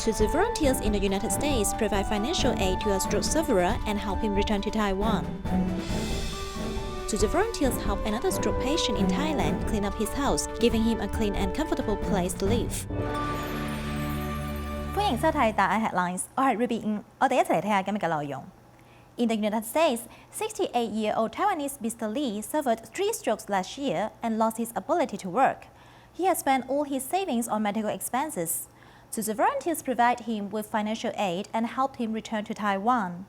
Tzu volunteers in the United States provide financial aid to a stroke sufferer and help him return to Taiwan. Tzu volunteers help another stroke patient in Thailand clean up his house, giving him a clean and comfortable place to live. 歡迎收睇大眼 headlines， 我係 Ruby， 我哋一齊嚟睇下今日嘅內容。In the United States, 68-year-old Taiwanese Mr. Lee suffered 3 strokes last year and lost his ability to work. He has spent all his savings on medical expenses. So the volunteers provide him with financial aid and helped him return to Taiwan.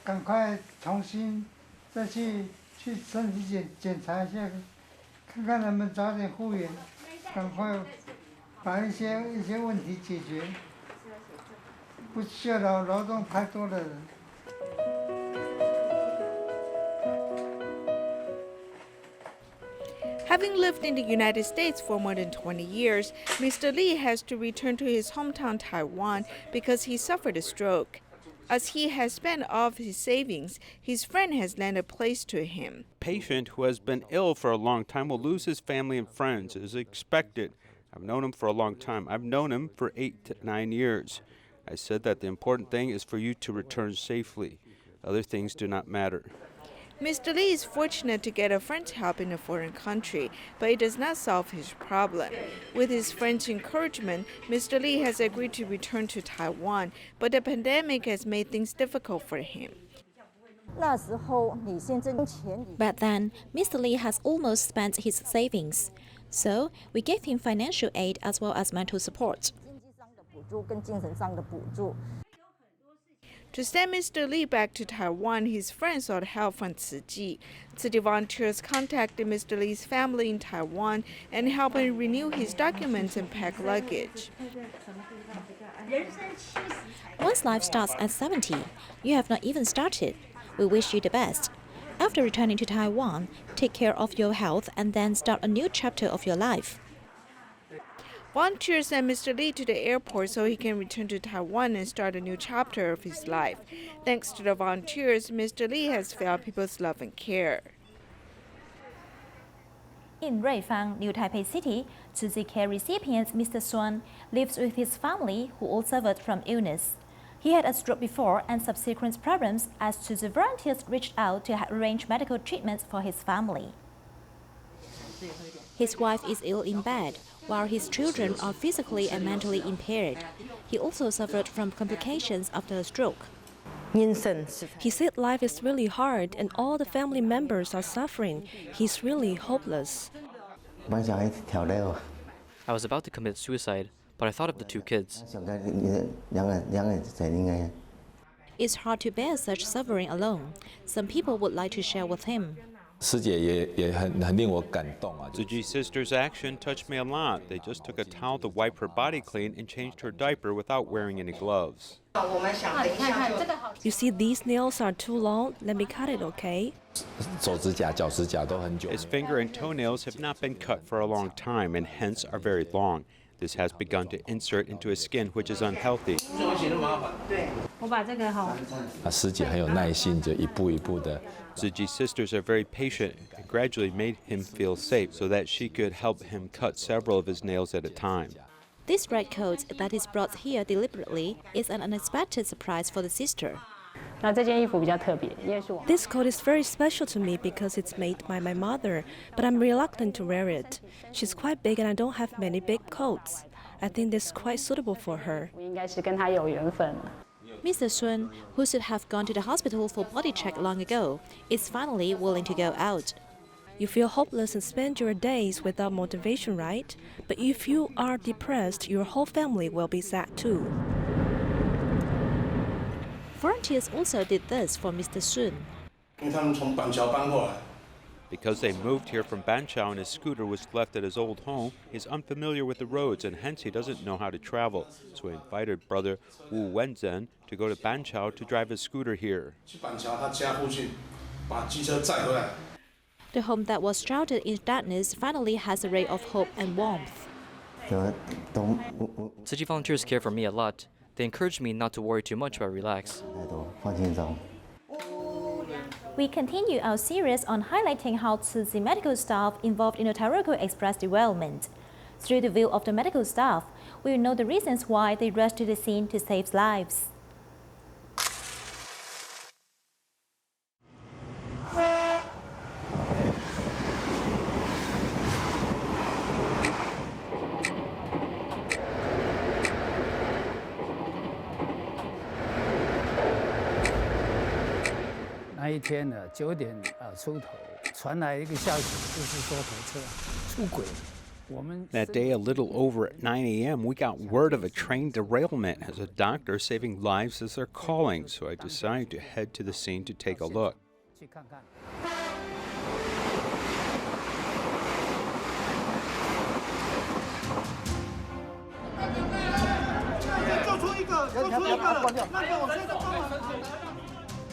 赶快重新再去身体检查一下，看看能不能早点复原，赶快把一些问题解决，不需要劳动太多的人。Having lived in the United States for more than 20 years, Mr. Lee has to return to his hometown Taiwan because he suffered a stroke. As he has spent all of his savings, his friend has lent a place to him. A patient who has been ill for a long time will lose his family and friends. It is expected. I've known him for a long time. I've known him for 8 to 9 years. I said that the important thing is for you to return safely. Other things do not matter. Mr. Lee is fortunate to get a friend's help in a foreign country, but it does not solve his problem. With his friend's encouragement, Mr. Lee has agreed to return to Taiwan, but the pandemic has made things difficult for him. But then, Mr. Lee has almost spent his savings. So, we gave him financial aid as well as mental support. To send Mr. Lee back to Taiwan, his friends sought help from Tzu Chi. Tzu Chi volunteers contacted Mr. Lee's family in Taiwan and helped him renew his documents and pack luggage. Once life starts at 70, you have not even started. We wish you the best. After returning to Taiwan, take care of your health and then start a new chapter of your life. Volunteers sent Mr. Lee to the airport so he can return to Taiwan and start a new chapter of his life. Thanks to the volunteers, Mr. Lee has felt people's love and care. In Ruifang, New Taipei City, Tzu Chi care recipient Mr. Sun lives with his family who all suffered from illness. He had a stroke before and subsequent problems as Tzu Chi volunteers reached out to arrange medical treatments for his family. His wife is ill in bed, while his children are physically and mentally impaired. He also suffered from complications after a stroke. He said life is really hard and all the family members are suffering. He's really hopeless. I was about to commit suicide, but I thought of the 2 kids. It's hard to bear such suffering alone. Some people would like to share with him. Tzu Chi's sister's action touched me a lot. They just took a towel to wipe her body clean and changed her diaper without wearing any gloves. You see, these nails are too long. Let me cut it, okay? His finger and toenails have not been cut for a long time and hence are very long. This has begun to insert into his skin, which is unhealthy. Tzu Chi's sisters are very patient and gradually made him feel safe so that she could help him cut several of his nails at a time. This red coat that is brought here deliberately is an unexpected surprise for the sister. This coat is very special to me because it's made by my mother, but I'm reluctant to wear it. She's quite big and I don't have many big coats. I think this is quite suitable for her. Mr. Sun, who should have gone to the hospital for body check long ago, is finally willing to go out. You feel hopeless and spend your days without motivation, right? But if you are depressed, your whole family will be sad too. Volunteers also did this for Mr. Sun. Because they moved here from Banqiao and his scooter was left at his old home, he's unfamiliar with the roads and hence he doesn't know how to travel. So he invited brother Wu Wenzhen to go to Banqiao to drive his scooter here. The home that was shrouded in darkness finally has a ray of hope and warmth. Tzu Chi volunteers care for me a lot. They encourage me not to worry too much but relax. We continue our series on highlighting how Tzu Chi medical staff involved in the Taroko Express development. Through the view of the medical staff, we will know the reasons why they rush to the scene to save lives. 那一天呢，9点出头，传来一个消息，就是说火车出轨。That day, a little over at 9 a.m., we got word of a train derailment. As a doctor, saving lives is their calling, so I decided to head to the scene to take a look. 去看看。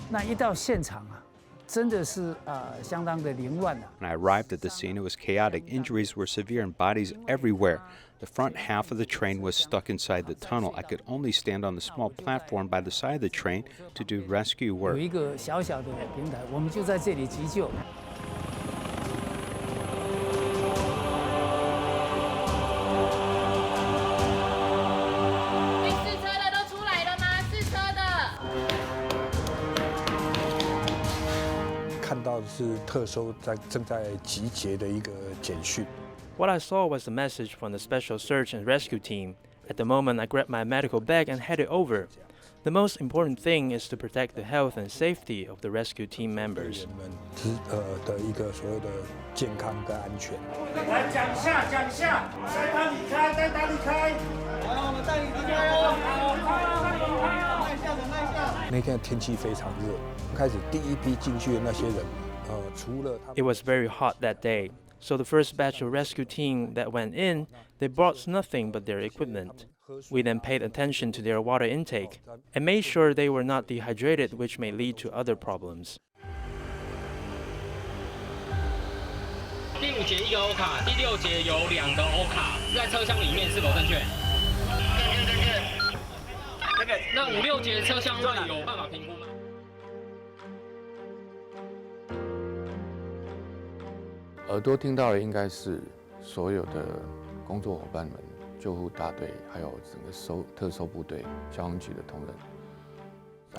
那一到现场啊，真的是相当的凌乱啊。 When I arrived at the scene, it was chaotic. Injuries were severe and bodies everywhere. The front half of the train was stuck inside the tunnel. I could only stand on the small platform by the side of the train to do rescue 有 work. 一个小小的平台，我们就在这里急救。 看到的是特搜正在集结的一个简讯。 What I saw was a message from the Special Search and Rescue Team. At the moment, I grabbed my medical bag and headed over. The most important thing is to protect the health and safety of the rescue team members. 的一个所谓的健康跟安全。来讲一下，带他离开，来，我们带你离开哦。耐一下。那天天气非常热，开始第一批进去的那些人，除了他。 It was very hot that day, so the first batch of rescue team that went in, they brought nothing but their equipment. We then paid attention to their water intake and made sure they were not dehydrated, which may lead to other problems. 第5节1个欧卡，第6节有2个欧卡，在车厢里面是否正确？正确。那5、6节车厢内有办法评估吗？ 耳朵听到的应该是所有的工作伙伴们、救护大队，还有整个特搜部队、消防局的同仁。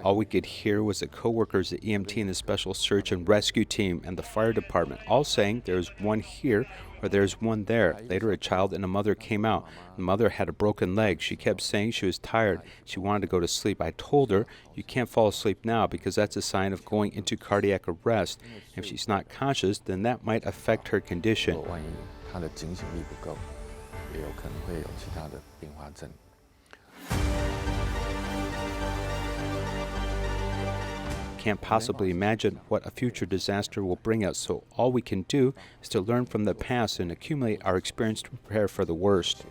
All we could hear was the co-workers, the EMT and the Special Search and Rescue Team and the fire department all saying there's one here or there's one there. Later, a child and a mother came out. The mother had a broken leg. She kept saying she was tired. She wanted to go to sleep. I told her, you can't fall asleep now because that's a sign of going into cardiac arrest. If she's not conscious, then that might affect her condition. 万一她的警醒力不够，也有可能会有其他的并发症。 Can't possibly imagine what a future disaster will bring us, so all we can do is to learn from the past and accumulate our experience to prepare for the worst.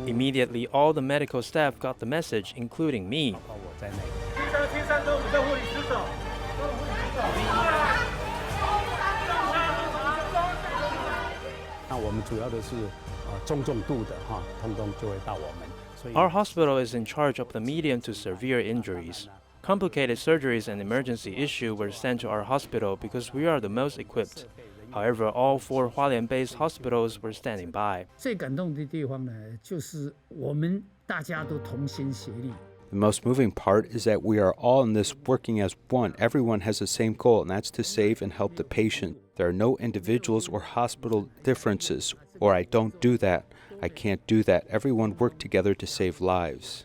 Immediately, all the medical staff got the message, including me. 那我们主要的是中重度的哈，通通就会到我们。所以 Our hospital is in charge of the medium to severe injuries. Complicated surgeries and emergency issue were sent to our hospital because we are the most equipped. However, all 4 Hualien-based hospitals were standing by. 最感动的地方呢，就是我们大家都同心协力。 The most moving part is that we are all in this working as one. Everyone has the same goal, and that's to save and help the patient. There are no individuals or hospital differences, or I don't do that. I can't do that. Everyone worked together to save lives.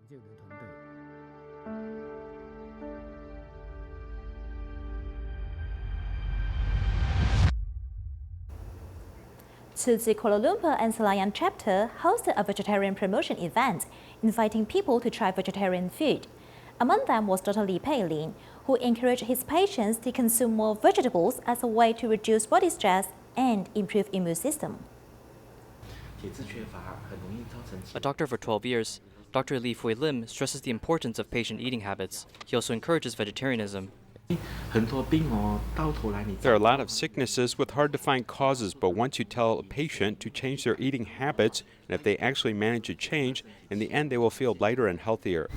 Tzu Chi Kuala Lumpur and Selayang chapter hosted a vegetarian promotion event, inviting people to try vegetarian food. Among them was Dr. Li Peilin, who encouraged his patients to consume more vegetables as a way to reduce body stress and improve immune system. A doctor for 12 years, Dr. Li Fui Lim stresses the importance of patient eating habits. He also encourages vegetarianism. There are a lot of sicknesses with hard-to-find causes, but once you tell a patient to change their eating habits, and if they actually manage to change, in the end they will feel lighter and healthier.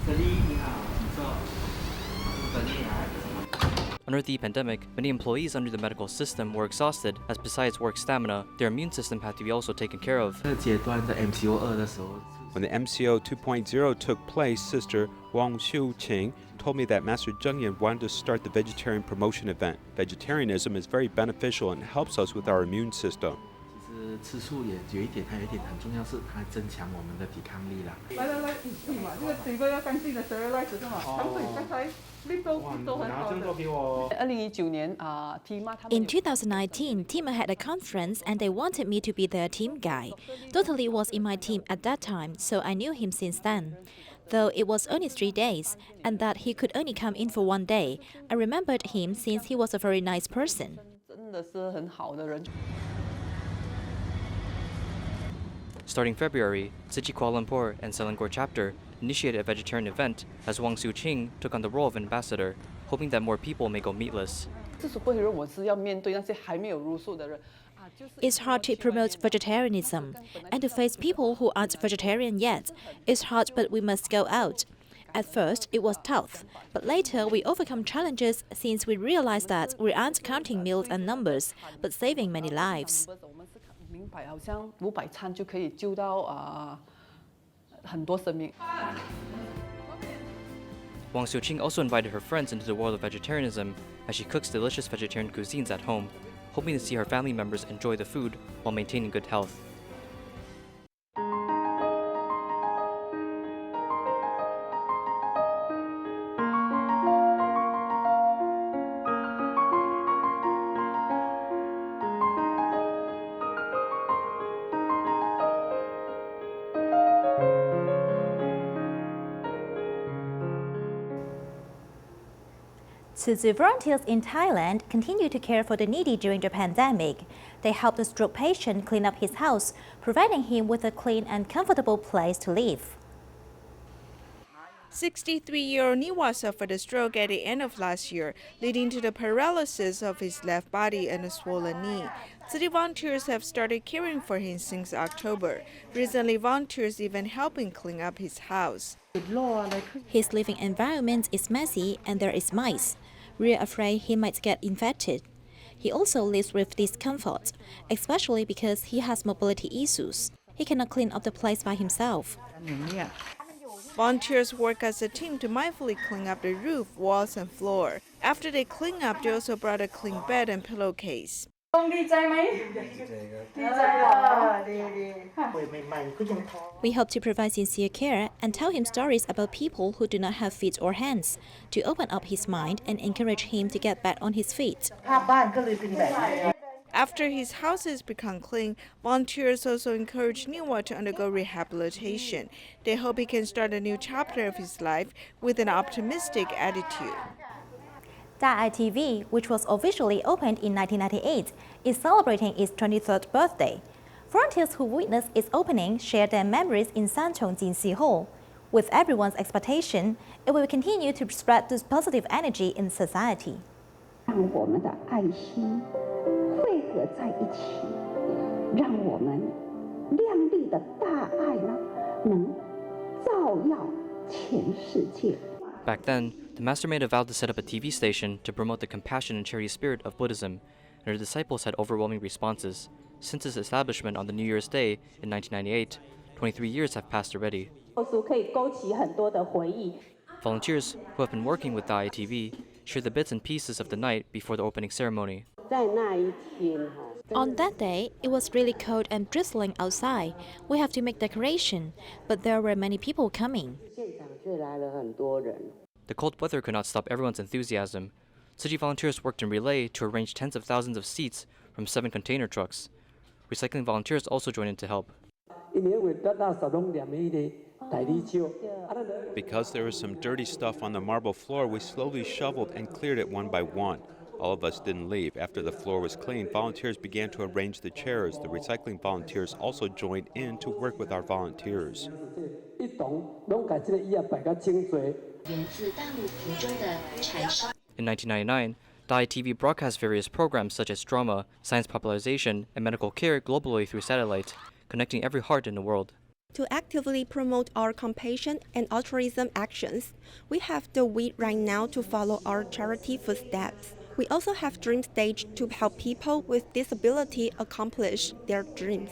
Under the pandemic, many employees under the medical system were exhausted, as besides work stamina, their immune system had to be also taken care of. When the MCO 2.0 took place, Sister Wang Xiuqing told me that Master Zheng Yan wanted to start the vegetarian promotion event. Vegetarianism is very beneficial and helps us with our immune system. In 2019, Tima had a conference and they wanted me to be their team guy. Totally was in my team at that time, so I knew him since then. Though it was only 3 days, and that he could only come in for 1 day, I remembered him since he was a very nice person. Starting February, Tzu Chi Kuala Lumpur and Selangor chapter initiated a vegetarian event as Wang Xiuqing took on the role of ambassador, hoping that more people may go meatless. It's hard to promote vegetarianism, and to face people who aren't vegetarian yet. It's hard, but we must go out. At first, it was tough, but later we overcome challenges since we realized that we aren't counting meals and numbers, but saving many lives. Wang Xiuqing also invited her friends into the world of vegetarianism as she cooks delicious vegetarian cuisines at home, hoping to see her family members enjoy the food while maintaining good health. Tzu Chi volunteers in Thailand continue to care for the needy during the pandemic. They help the stroke patient clean up his house, providing him with a clean and comfortable place to live. 63-year-old Niwa suffered a stroke at the end of last year, leading to the paralysis of his left body and a swollen knee. City volunteers have started caring for him since October. Recently, volunteers even helping clean up his house. His living environment is messy and there is mice. We're afraid he might get infected. He also lives with discomfort, especially because he has mobility issues. He cannot clean up the place by himself. Volunteers work as a team to mindfully clean up the roof, walls, and floor. After they clean up, they also brought a clean bed and pillowcase. We hope to provide sincere care and tell him stories about people who do not have feet or hands, to open up his mind and encourage him to get back on his feet. After his house has become clean, volunteers also encourage Niwa to undergo rehabilitation. They hope he can start a new chapter of his life with an optimistic attitude. Dai TV, which was officially opened in 1998, is celebrating its 23rd birthday. Volunteers who witnessed its opening shared their memories in Sanchong Jinxi Hall. With everyone's expectation, it will continue to spread this positive energy in society. 让我们的爱心汇合在一起，让我们亮丽的大爱呢，能照耀全世界。 Back then, the master made a vow to set up a TV station to promote the compassion and charity spirit of Buddhism, and her disciples had overwhelming responses. Since its establishment on the New Year's Day in 1998, 23 years have passed already. Volunteers who have been working with Dai TV share the bits and pieces of the night before the opening ceremony. On that day, it was really cold and drizzling outside. We have to make decoration, but there were many people coming. The cold weather could not stop everyone's enthusiasm. Tzu Chi volunteers worked in relay to arrange tens of thousands of seats from 7 container trucks. Recycling volunteers also joined in to help. Because there was some dirty stuff on the marble floor, we slowly shoveled and cleared it one by one. All of us didn't leave. After the floor was cleaned, volunteers began to arrange the chairs. The recycling volunteers also joined in to work with our volunteers. In 1999, Thai TV broadcast various programs such as drama, science popularization, and medical care globally through satellite, connecting every heart in the world. To actively promote our compassion and altruism actions, we have the will right now to follow our charity footsteps. We also have Dream Stage to help people with disability accomplish their dreams.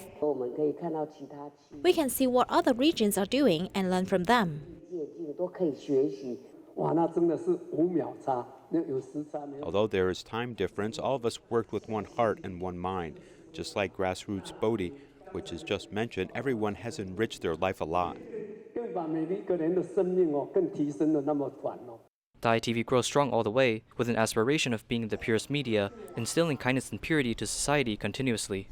We can see what other regions are doing and learn from them. Although there is time difference, all of us worked with one heart and one mind. Just like grassroots Bodhi, which is just mentioned, everyone has enriched their life a lot. Thai TV grows strong all the way, with an aspiration of being the purest media, instilling kindness and purity to society continuously.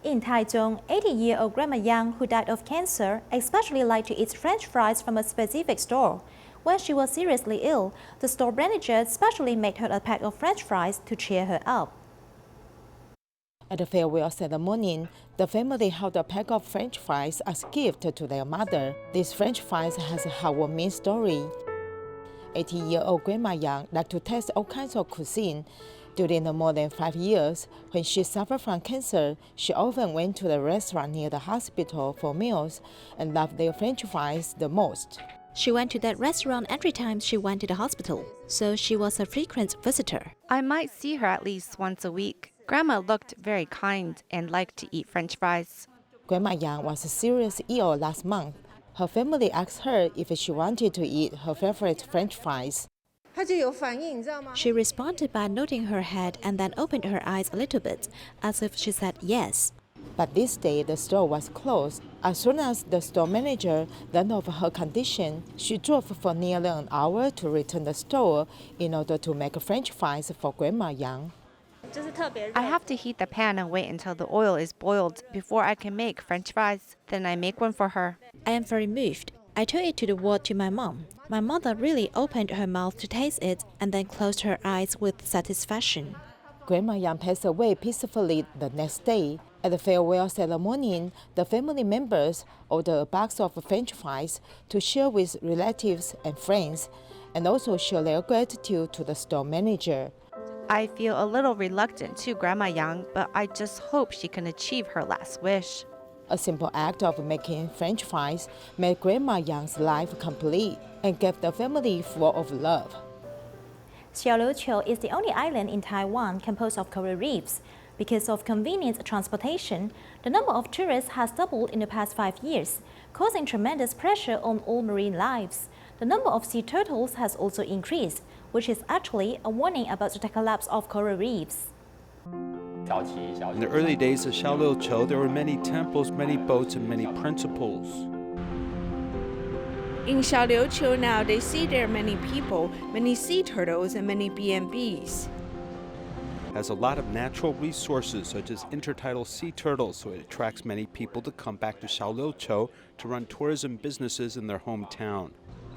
In Taichung, 80-year-old Grandma Yang, who died of cancer, especially liked to eat French fries from a specific store. When she was seriously ill, the store manager specially made her a pack of French fries to cheer her up. At the farewell ceremony, the family held a pack of French fries as a gift to their mother. These French fries has a heartwarming story. 80-year-old Grandma Yang liked to taste all kinds of cuisine. During the more than 5 years, when she suffered from cancer, she often went to the restaurant near the hospital for meals and loved their French fries the most. She went to that restaurant every time she went to the hospital, so she was a frequent visitor. I might see her at least once a week. Grandma looked very kind and liked to eat French fries. Grandma Yang was seriously ill last month. Her family asked her if she wanted to eat her favorite French fries. She responded by nodding her head and then opened her eyes a little bit, as if she said yes. But this day the store was closed. As soon as the store manager learned of her condition, she drove for nearly an hour to return the store in order to make French fries for Grandma Yang. I have to heat the pan and wait until the oil is boiled before I can make French fries. Then I make one for her. I am very moved. I told it to the world to my mom. My mother really opened her mouth to taste it and then closed her eyes with satisfaction. Grandma Yang passed away peacefully the next day. At the farewell ceremony, the family members ordered a box of French fries to share with relatives and friends, and also show their gratitude to the store manager. I feel a little reluctant to Grandma Yang, but I just hope she can achieve her last wish. A simple act of making French fries made Grandma Yang's life complete and gave the family full of love. Xiaoluqiu is the only island in Taiwan composed of coral reefs. Because of convenient transportation, the number of tourists has doubled in the past 5 years, causing tremendous pressure on all marine lives. The number of sea turtles has also increased, which is actually a warning about the collapse of coral reefs. In the early days of Xiaoluqiu, there were many temples, many boats, and many principles. In Xiaoluqiu now, they see there are many people, many sea turtles, and many B&Bs. Has a lot of natural resources such as intertidal sea turtles, so it attracts many people to come back to Xiaoluqiu to run tourism businesses in their hometown.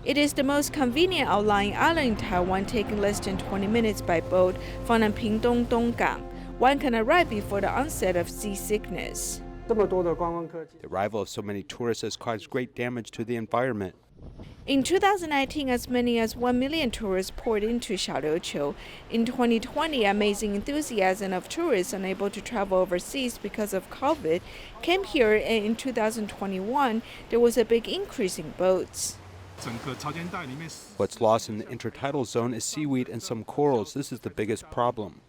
It is the most convenient outlying island in Taiwan, taking less than 20 minutes by boat from Pingdong Donggang. One can arrive before the onset of seasickness. The arrival of so many tourists has caused great damage to the environment. In 2019, as many as 1 million tourists poured into Xiaoluqiu. In 2020, amazing enthusiasm of tourists unable to travel overseas because of COVID came here, and in 2021, there was a big increase in boats. What's lost in the intertidal zone is seaweed and some corals. This is the biggest problem.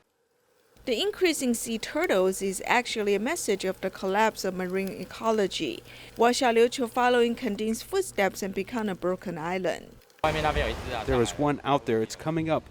The increasing sea turtles is actually a message of the collapse of marine ecology, while Xiaoluqiu following Kending's footsteps and become a broken island. There is one out there. It's coming up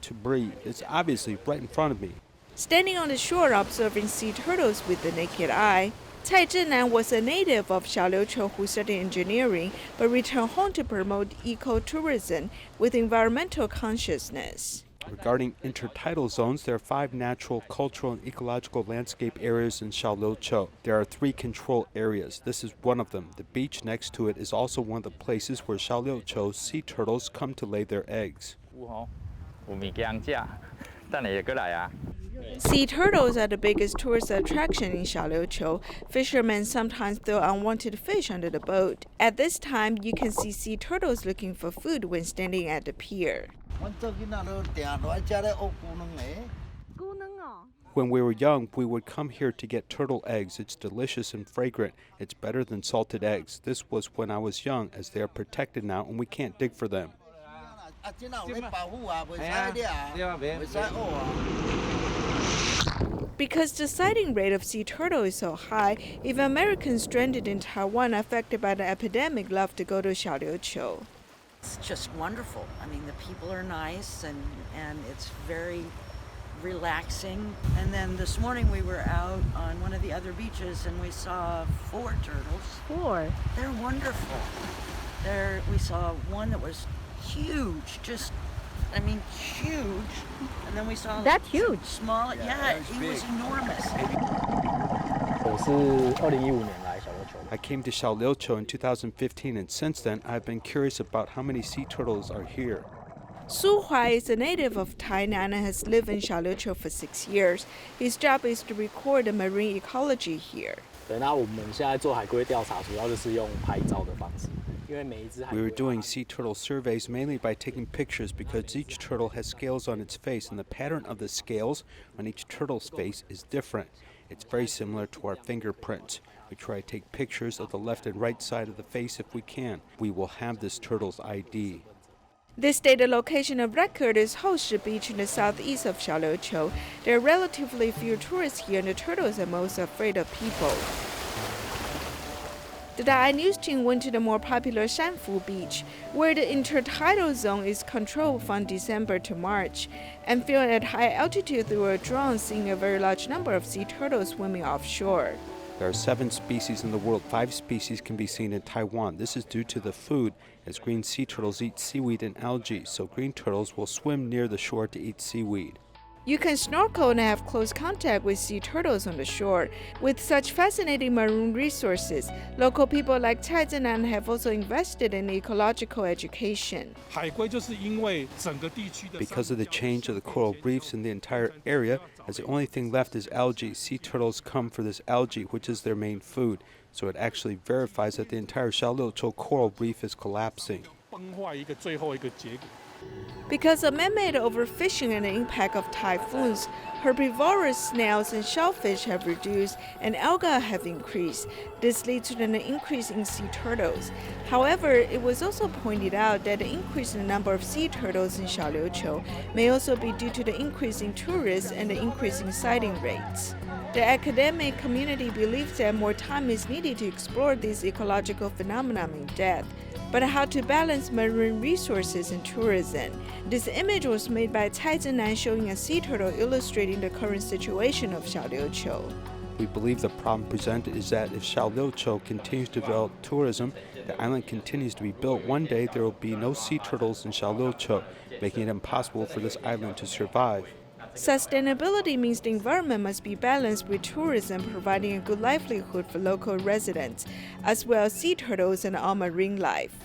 to breathe. It's obviously right in front of me. Standing on the shore observing sea turtles with the naked eye, Cai Zhenan was a native of Xiaoluqiu who studied engineering but returned home to promote ecotourism with environmental consciousness. Regarding intertidal zones, there are 5 natural, cultural, and ecological landscape areas in Xiaoluqiu. There are 3 control areas. This is one of them. The beach next to it is also one of the places where Xiaoluqiu sea turtles come to lay their eggs. Sea turtles are the biggest tourist attraction in Xiaoluqiu. Fishermen sometimes throw unwanted fish under the boat. At this time, you can see sea turtles looking for food when standing at the pier. When we were young, we would come here to get turtle eggs. It's delicious and fragrant. It's better than salted eggs. This was when I was young, as they are protected now and we can't dig for them. Because the sighting rate of sea turtle is so high, even Americans stranded in Taiwan affected by the epidemic love to go to Xiaoliuqiu. It's just wonderful. I mean, the people are nice and it's very relaxing. And then this morning we were out on one of the other beaches and we saw 4 turtles. 4? They're wonderful. We saw one that was huge, huge. And then we saw that huge? Small, yeah, he was enormous. I came to Xiaoliuqiu in 2015, and since then I've been curious about how many sea turtles are here. Su Huai is a native of Tainan and has lived in Xiaoliuqiu for 6 years. His job is to record the marine ecology here. We were doing sea turtle surveys mainly by taking pictures because each turtle has scales on its face and the pattern of the scales on each turtle's face is different. It's very similar to our fingerprints. We try to take pictures of the left and right side of the face if we can. We will have this turtle's ID. This data location of record is Hoshi Beach in the southeast of Xiaoliuqiu. There are relatively few tourists here and the turtles are most afraid of people. The Dai News team went to the more popular Shanfu Beach, where the intertidal zone is controlled from December to March, and filmed at high altitude through a drone, seeing a very large number of sea turtles swimming offshore. There are 7 species in the world. 5 species can be seen in Taiwan. This is due to the food, as green sea turtles eat seaweed and algae, so green turtles will swim near the shore to eat seaweed. You can snorkel and have close contact with sea turtles on the shore. With such fascinating marine resources, local people like Cai Zhenan have also invested in ecological education. Because of the change of the coral reefs in the entire area, as the only thing left is algae, sea turtles come for this algae, which is their main food. So it actually verifies that the entire Xiaoliuqiu coral reef is collapsing. Because of man-made overfishing and the impact of typhoons, herbivorous snails and shellfish have reduced and algae have increased. This leads to an increase in sea turtles. However, it was also pointed out that the increase in the number of sea turtles in Xiaoliuqiu may also be due to the increase in tourists and the increase in sighting rates. The academic community believes that more time is needed to explore this ecological phenomenon in depth. But how to balance marine resources and tourism? This image was made by Cai Zhenan showing a sea turtle illustrating the current situation of Xiaoliuqiu. We believe the problem presented is that if Xiaoliuqiu continues to develop tourism, the island continues to be built, one day there will be no sea turtles in Xiaoliuqiu, making it impossible for this island to survive. Sustainability means the environment must be balanced with tourism providing a good livelihood for local residents, as well as sea turtles and all marine life.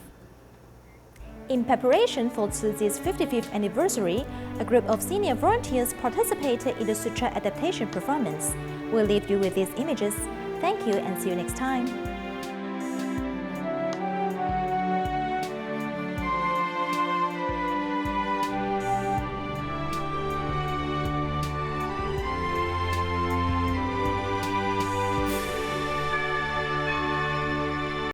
In preparation for Tzu Chi's 55th anniversary, a group of senior volunteers participated in the Tzu Chi adaptation performance. We'll leave you with these images. Thank you and see you next time.